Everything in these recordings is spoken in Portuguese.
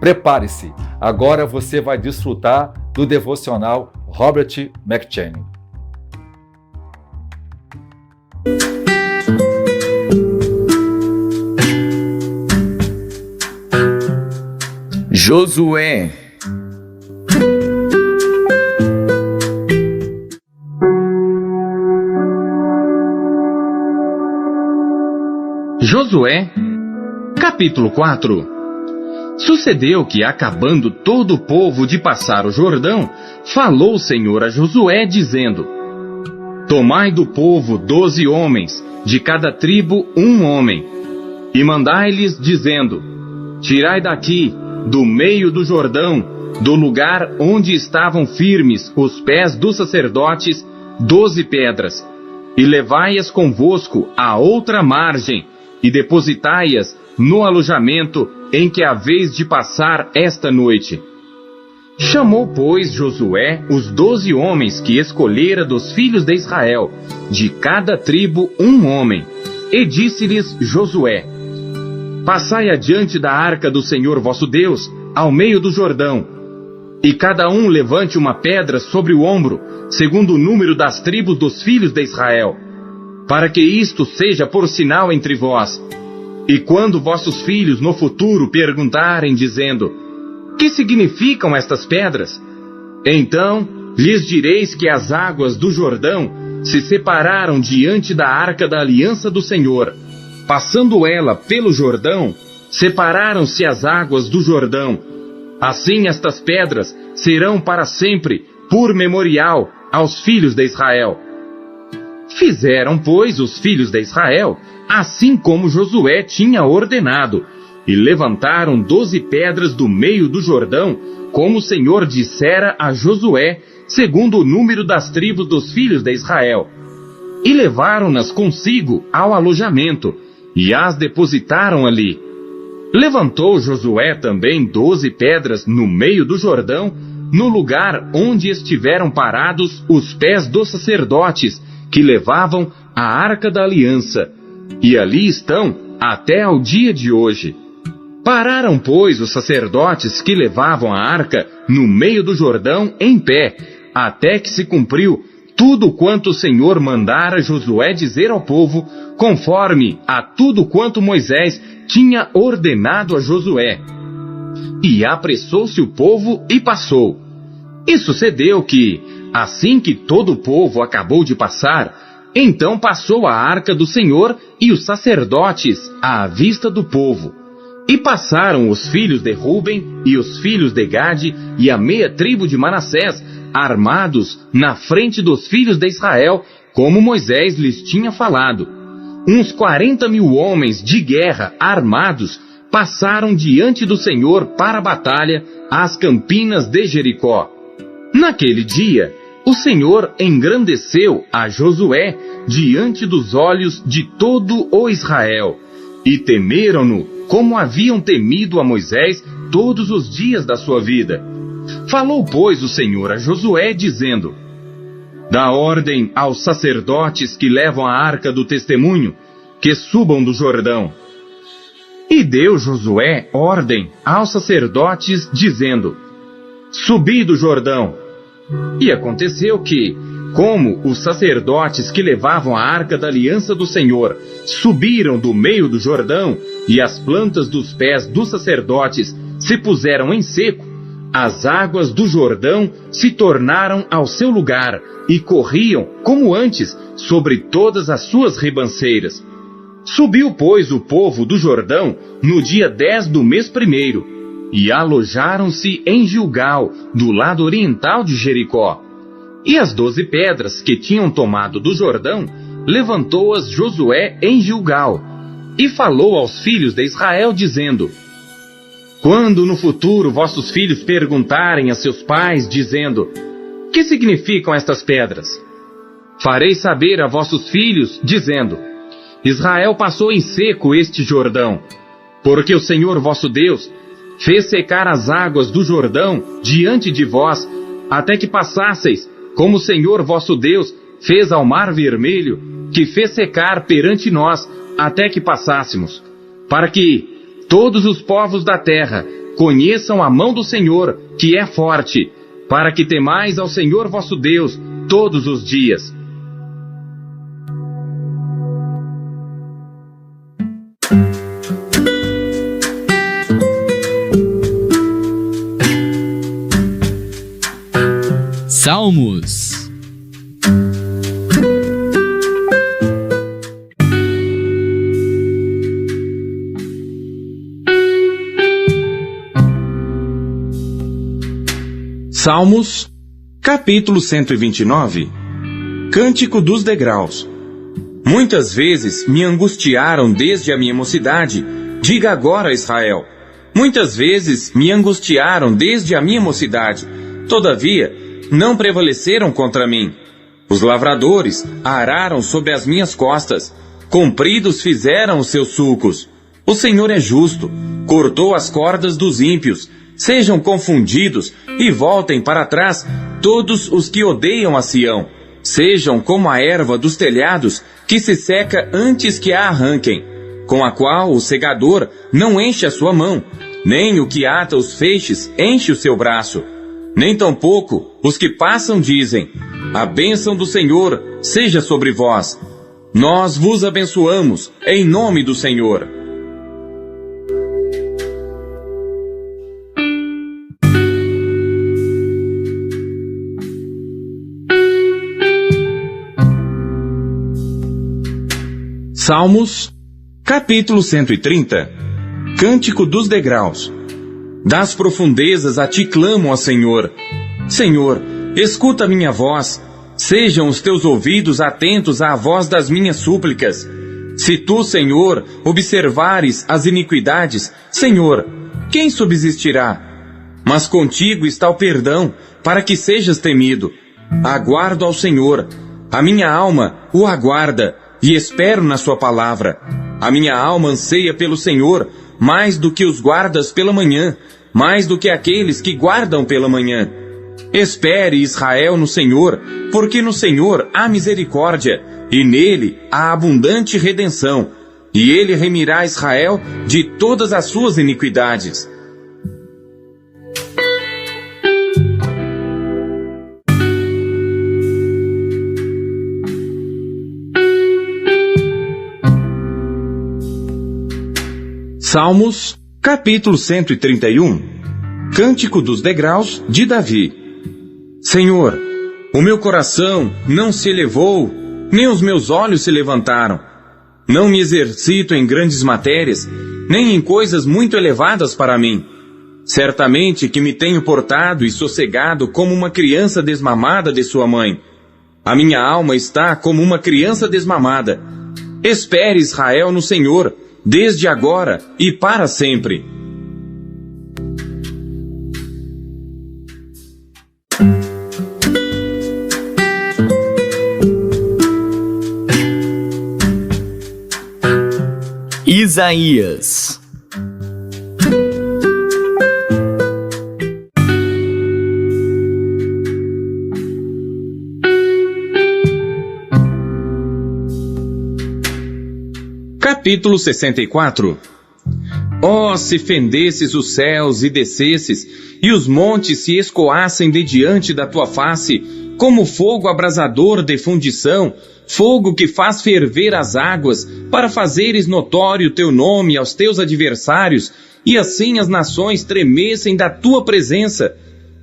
Prepare-se, agora você vai desfrutar do devocional Robert McCheyne. Josué. Josué, capítulo 4. Sucedeu que, acabando todo o povo de passar o Jordão, falou o Senhor a Josué, dizendo: Tomai do povo 12 homens, de cada tribo 1 homem, e mandai-lhes, dizendo: Tirai daqui, do meio do Jordão, do lugar onde estavam firmes os pés dos sacerdotes, 12 pedras, e levai-as convosco à outra margem, e depositai-as no alojamento em que haveis de passar esta noite. Chamou, pois, Josué os 12 homens que escolhera dos filhos de Israel, de cada tribo 1 homem, e disse-lhes Josué: Passai adiante da arca do Senhor vosso Deus, ao meio do Jordão, e cada um levante uma pedra sobre o ombro, segundo o número das tribos dos filhos de Israel, para que isto seja por sinal entre vós. E quando vossos filhos no futuro perguntarem, dizendo: Que significam estas pedras? Então lhes direis que as águas do Jordão se separaram diante da arca da aliança do Senhor. Passando ela pelo Jordão, separaram-se as águas do Jordão. Assim estas pedras serão para sempre por memorial aos filhos de Israel. Fizeram, pois, os filhos de Israel assim como Josué tinha ordenado, e levantaram 12 pedras do meio do Jordão, como o Senhor dissera a Josué, segundo o número das tribos dos filhos de Israel. E levaram-nas consigo ao alojamento, e as depositaram ali. Levantou Josué também 12 pedras no meio do Jordão, no lugar onde estiveram parados os pés dos sacerdotes, que levavam a arca da aliança, e ali estão até ao dia de hoje. Pararam, pois, os sacerdotes que levavam a arca no meio do Jordão em pé, até que se cumpriu tudo quanto o Senhor mandara Josué dizer ao povo, conforme a tudo quanto Moisés tinha ordenado a Josué. E apressou-se o povo e passou. E sucedeu que, assim que todo o povo acabou de passar, então passou a arca do Senhor e os sacerdotes à vista do povo. E passaram os filhos de Ruben e os filhos de Gade e a meia tribo de Manassés, armados na frente dos filhos de Israel, como Moisés lhes tinha falado. Uns 40.000 homens de guerra armados passaram diante do Senhor para a batalha às campinas de Jericó. Naquele dia, o Senhor engrandeceu a Josué diante dos olhos de todo o Israel, e temeram-no como haviam temido a Moisés todos os dias da sua vida. Falou, pois, o Senhor a Josué, dizendo: Dá ordem aos sacerdotes que levam a arca do testemunho, que subam do Jordão. E deu Josué ordem aos sacerdotes, dizendo: Subi do Jordão. E aconteceu que, como os sacerdotes que levavam a arca da aliança do Senhor subiram do meio do Jordão, e as plantas dos pés dos sacerdotes se puseram em seco, as águas do Jordão se tornaram ao seu lugar e corriam, como antes, sobre todas as suas ribanceiras. Subiu, pois, o povo do Jordão no dia 10 do mês primeiro, e alojaram-se em Gilgal, do lado oriental de Jericó. E as 12 pedras que tinham tomado do Jordão, levantou-as Josué em Gilgal, e falou aos filhos de Israel, dizendo: Quando no futuro vossos filhos perguntarem a seus pais, dizendo: Que significam estas pedras? Farei saber a vossos filhos, dizendo: Israel passou em seco este Jordão, porque o Senhor vosso Deus fez secar as águas do Jordão diante de vós, até que passasseis, como o Senhor vosso Deus fez ao Mar Vermelho, que fez secar perante nós, até que passássemos, para que todos os povos da terra conheçam a mão do Senhor, que é forte, para que temais ao Senhor vosso Deus todos os dias. Salmos. Salmos, capítulo 129. Cântico dos degraus. Muitas vezes me angustiaram desde a minha mocidade, diga agora, Israel. Muitas vezes me angustiaram desde a minha mocidade, todavia não prevaleceram contra mim. Os lavradores araram sobre as minhas costas, compridos fizeram os seus sulcos. O Senhor é justo, cortou as cordas dos ímpios. Sejam confundidos e voltem para trás todos os que odeiam a Sião. Sejam como a erva dos telhados, que se seca antes que a arranquem, com a qual o segador não enche a sua mão, nem o que ata os feixes enche o seu braço. Nem tampouco os que passam dizem: a bênção do Senhor seja sobre vós. Nós vos abençoamos em nome do Senhor. Salmos, capítulo 130. Cântico dos degraus. Das profundezas a ti clamo, ó Senhor. Senhor, escuta minha voz. Sejam os teus ouvidos atentos à voz das minhas súplicas. Se tu, Senhor, observares as iniquidades, Senhor, quem subsistirá? Mas contigo está o perdão, para que sejas temido. Aguardo ao Senhor. A minha alma o aguarda, e espero na sua palavra. A minha alma anseia pelo Senhor, mais do que os guardas pela manhã, mais do que aqueles que guardam pela manhã. Espere, Israel, no Senhor, porque no Senhor há misericórdia, e nele há abundante redenção, e ele remirá Israel de todas as suas iniquidades. Salmos, capítulo 131. Cântico dos degraus de Davi. Senhor, o meu coração não se elevou, nem os meus olhos se levantaram. Não me exercito em grandes matérias, nem em coisas muito elevadas para mim. Certamente que me tenho portado e sossegado como uma criança desmamada de sua mãe. A minha alma está como uma criança desmamada. Espere, Israel, no Senhor, desde agora e para sempre. Isaías. Capítulo 64. Ó, se fendesses os céus e descesses, e os montes se escoassem de diante da tua face, como fogo abrasador de fundição, fogo que faz ferver as águas, para fazeres notório teu nome aos teus adversários, e assim as nações tremessem da tua presença.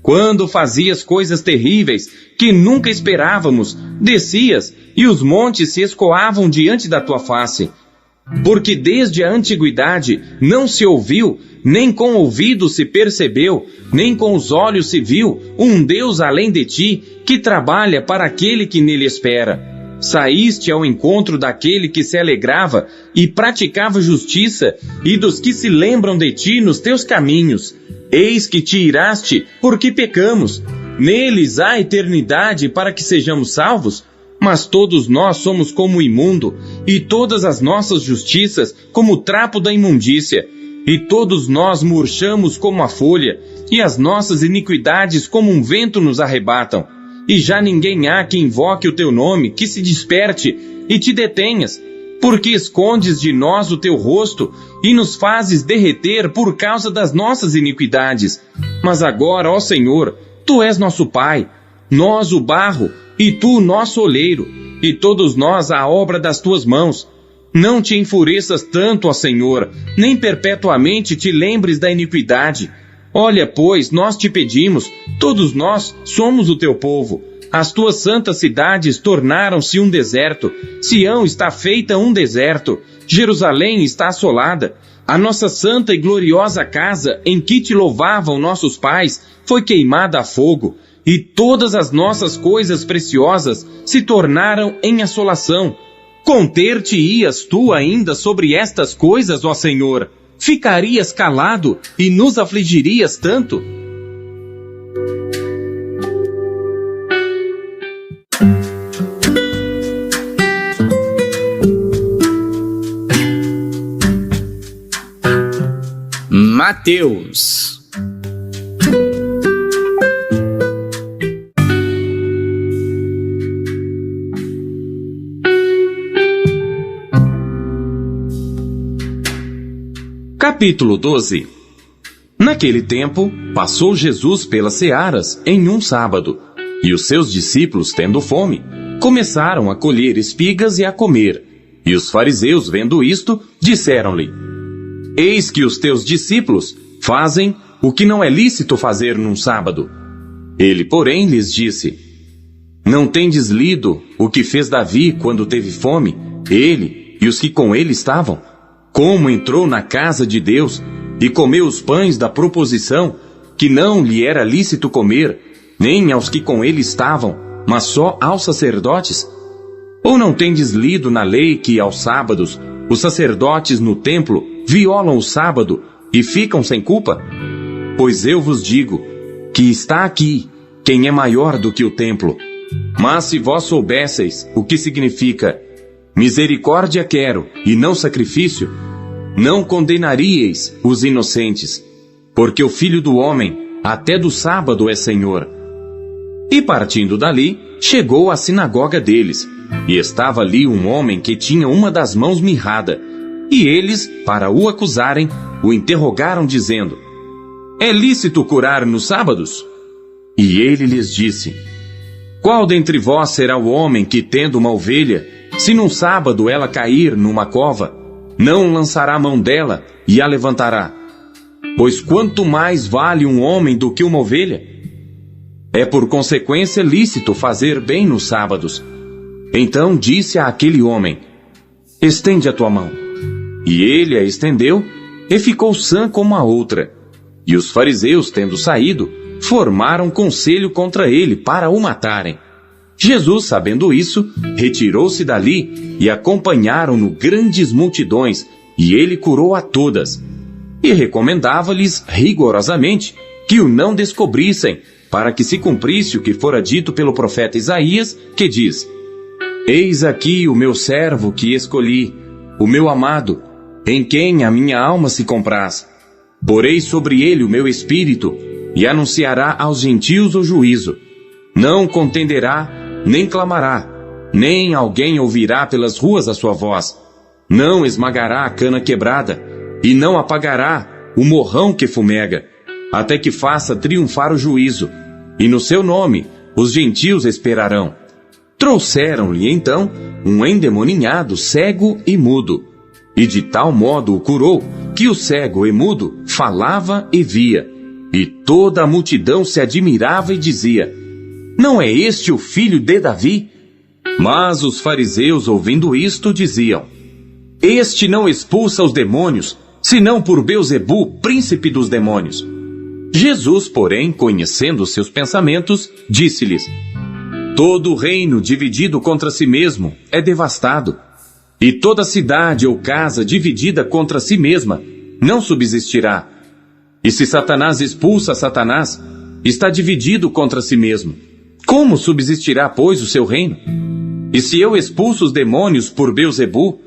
Quando fazias coisas terríveis, que nunca esperávamos, descias, e os montes se escoavam diante da tua face. Porque desde a antiguidade não se ouviu, nem com o ouvido se percebeu, nem com os olhos se viu, um Deus além de ti, que trabalha para aquele que nele espera. Saíste ao encontro daquele que se alegrava e praticava justiça, e dos que se lembram de ti nos teus caminhos. Eis que te iraste, porque pecamos. Neles há eternidade para que sejamos salvos. Mas todos nós somos como o imundo, e todas as nossas justiças como o trapo da imundícia. E todos nós murchamos como a folha, e as nossas iniquidades como um vento nos arrebatam. E já ninguém há que invoque o teu nome, que se desperte e te detenhas. Por que escondes de nós o teu rosto e nos fazes derreter por causa das nossas iniquidades? Mas agora, ó Senhor, tu és nosso Pai, nós o barro, e tu o nosso oleiro, e todos nós a obra das tuas mãos. Não te enfureças tanto, ó Senhor, nem perpetuamente te lembres da iniquidade. Olha, pois, nós te pedimos, todos nós somos o teu povo. As tuas santas cidades tornaram-se um deserto. Sião está feita um deserto. Jerusalém está assolada. A nossa santa e gloriosa casa, em que te louvavam nossos pais, foi queimada a fogo. E todas as nossas coisas preciosas se tornaram em assolação. Conter-te-ias tu ainda sobre estas coisas, ó Senhor? Ficarias calado e nos afligirias tanto? Mateus. Capítulo 12. Naquele tempo, passou Jesus pelas searas em um sábado, e os seus discípulos, tendo fome, começaram a colher espigas e a comer. E os fariseus, vendo isto, disseram-lhe: Eis que os teus discípulos fazem o que não é lícito fazer num sábado. Ele, porém, lhes disse: Não tendes lido o que fez Davi quando teve fome, ele e os que com ele estavam? Como entrou na casa de Deus e comeu os pães da proposição, que não lhe era lícito comer, nem aos que com ele estavam, mas só aos sacerdotes? Ou não tendes lido na lei que aos sábados os sacerdotes no templo violam o sábado e ficam sem culpa? Pois eu vos digo que está aqui quem é maior do que o templo. Mas se vós soubesseis o que significa misericórdia quero e não sacrifício, não condenaríeis os inocentes, porque o Filho do Homem até do sábado é Senhor. E partindo dali, chegou à sinagoga deles, e estava ali um homem que tinha uma das mãos mirrada, e eles, para o acusarem, o interrogaram dizendo: É lícito curar nos sábados? E ele lhes disse: Qual dentre vós será o homem que, tendo uma ovelha, se num sábado ela cair numa cova, não lançará a mão dela e a levantará? Pois quanto mais vale um homem do que uma ovelha? É por consequência lícito fazer bem nos sábados. Então disse àquele homem: Estende a tua mão. E ele a estendeu, e ficou sã como a outra. E os fariseus, tendo saído, formaram conselho contra ele para o matarem. Jesus, sabendo isso, retirou-se dali, e acompanharam-no grandes multidões, e ele curou a todas. E recomendava-lhes rigorosamente que o não descobrissem, para que se cumprisse o que fora dito pelo profeta Isaías, que diz: Eis aqui o meu servo que escolhi, o meu amado, em quem a minha alma se compraz. Porei sobre ele o meu espírito, e anunciará aos gentios o juízo. Não contenderá, nem clamará, nem alguém ouvirá pelas ruas a sua voz. Não esmagará a cana quebrada, e não apagará o morrão que fumega, até que faça triunfar o juízo, e no seu nome os gentios esperarão. Trouxeram-lhe então um endemoninhado cego e mudo, e de tal modo o curou, que o cego e mudo falava e via, e toda a multidão se admirava e dizia: Não é este o filho de Davi? Mas os fariseus, ouvindo isto, diziam: Este não expulsa os demônios, senão por Beelzebu, príncipe dos demônios. Jesus, porém, conhecendo seus pensamentos, disse-lhes: Todo reino dividido contra si mesmo é devastado, e toda cidade ou casa dividida contra si mesma não subsistirá. E se Satanás expulsa Satanás, está dividido contra si mesmo. Como subsistirá, pois, o seu reino? E se eu expulso os demônios por Beelzebu,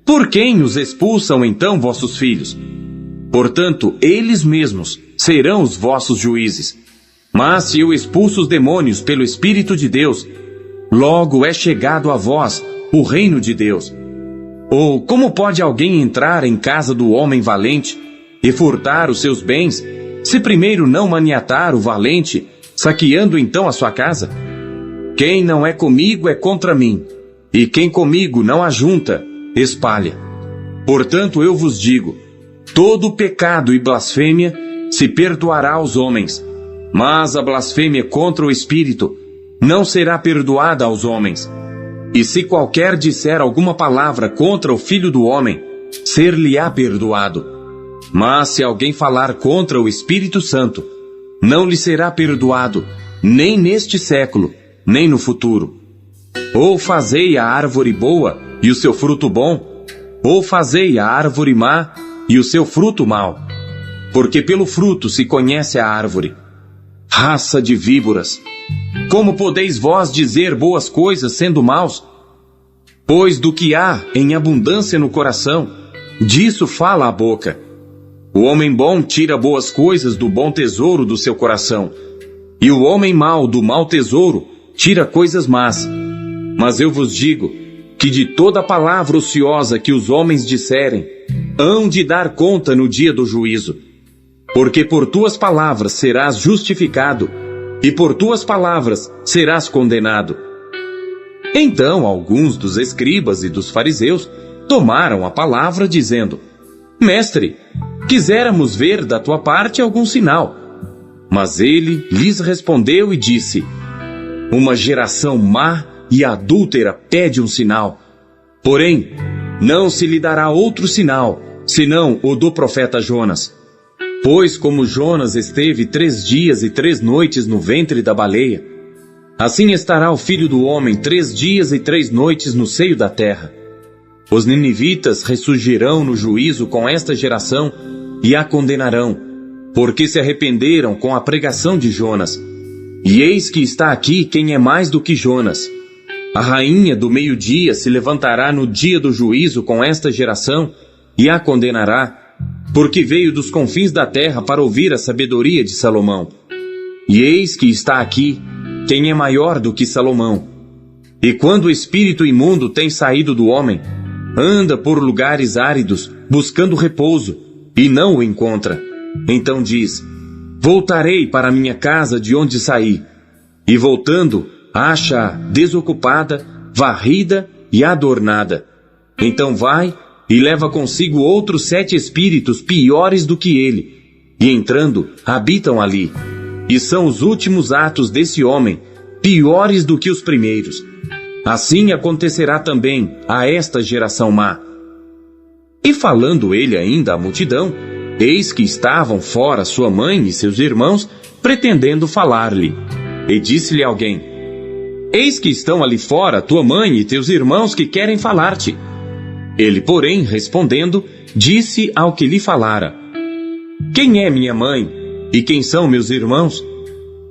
por quem os expulsam então vossos filhos? Portanto, eles mesmos serão os vossos juízes. Mas se eu expulso os demônios pelo Espírito de Deus, logo é chegado a vós o reino de Deus. Ou como pode alguém entrar em casa do homem valente e furtar os seus bens, se primeiro não maniatar o valente, saqueando então a sua casa? Quem não é comigo é contra mim, e quem comigo não ajunta, espalha. Portanto eu vos digo, todo pecado e blasfêmia se perdoará aos homens, mas a blasfêmia contra o Espírito não será perdoada aos homens. E se qualquer disser alguma palavra contra o Filho do Homem, ser-lhe-á perdoado. Mas se alguém falar contra o Espírito Santo, não lhe será perdoado, nem neste século, nem no futuro. Ou fazei a árvore boa e o seu fruto bom, ou fazei a árvore má e o seu fruto mau. Porque pelo fruto se conhece a árvore. Raça de víboras! Como podeis vós dizer boas coisas sendo maus? Pois do que há em abundância no coração, disso fala a boca. O homem bom tira boas coisas do bom tesouro do seu coração, e o homem mau do mau tesouro tira coisas más. Mas eu vos digo que de toda palavra ociosa que os homens disserem, hão de dar conta no dia do juízo. Porque por tuas palavras serás justificado, e por tuas palavras serás condenado. Então alguns dos escribas e dos fariseus tomaram a palavra, dizendo: Mestre, quiséramos ver da tua parte algum sinal. Mas ele lhes respondeu e disse: Uma geração má e adúltera pede um sinal. Porém, não se lhe dará outro sinal, senão o do profeta Jonas. Pois como Jonas esteve 3 dias e 3 noites no ventre da baleia, assim estará o Filho do Homem 3 dias e 3 noites no seio da terra. Os ninivitas ressurgirão no juízo com esta geração e a condenarão, porque se arrependeram com a pregação de Jonas. E eis que está aqui quem é mais do que Jonas. A rainha do meio-dia se levantará no dia do juízo com esta geração e a condenará, porque veio dos confins da terra para ouvir a sabedoria de Salomão. E eis que está aqui quem é maior do que Salomão. E quando o espírito imundo tem saído do homem, anda por lugares áridos, buscando repouso, e não o encontra. Então diz: Voltarei para minha casa de onde saí. E voltando, acha-a desocupada, varrida e adornada. Então vai e leva consigo outros 7 espíritos piores do que ele, e entrando, habitam ali. E são os últimos atos desse homem, piores do que os primeiros. Assim acontecerá também a esta geração má. E falando ele ainda à multidão, eis que estavam fora sua mãe e seus irmãos, pretendendo falar-lhe. E disse-lhe alguém: Eis que estão ali fora tua mãe e teus irmãos que querem falar-te. Ele, porém, respondendo, disse ao que lhe falara: Quem é minha mãe e quem são meus irmãos?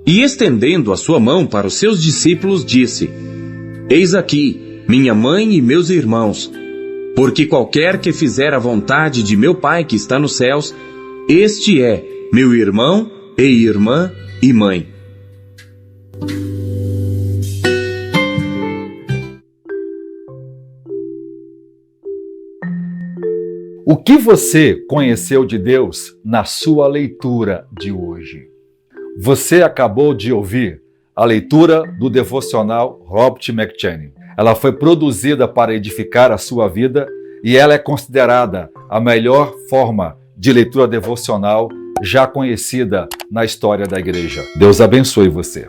E estendendo a sua mão para os seus discípulos, disse: Eis aqui minha mãe e meus irmãos. Porque qualquer que fizer a vontade de meu Pai que está nos céus, este é meu irmão e irmã e mãe. O que você conheceu de Deus na sua leitura de hoje? Você acabou de ouvir a leitura do devocional Robert McCheyne. Ela foi produzida para edificar a sua vida e ela é considerada a melhor forma de leitura devocional já conhecida na história da igreja. Deus abençoe você.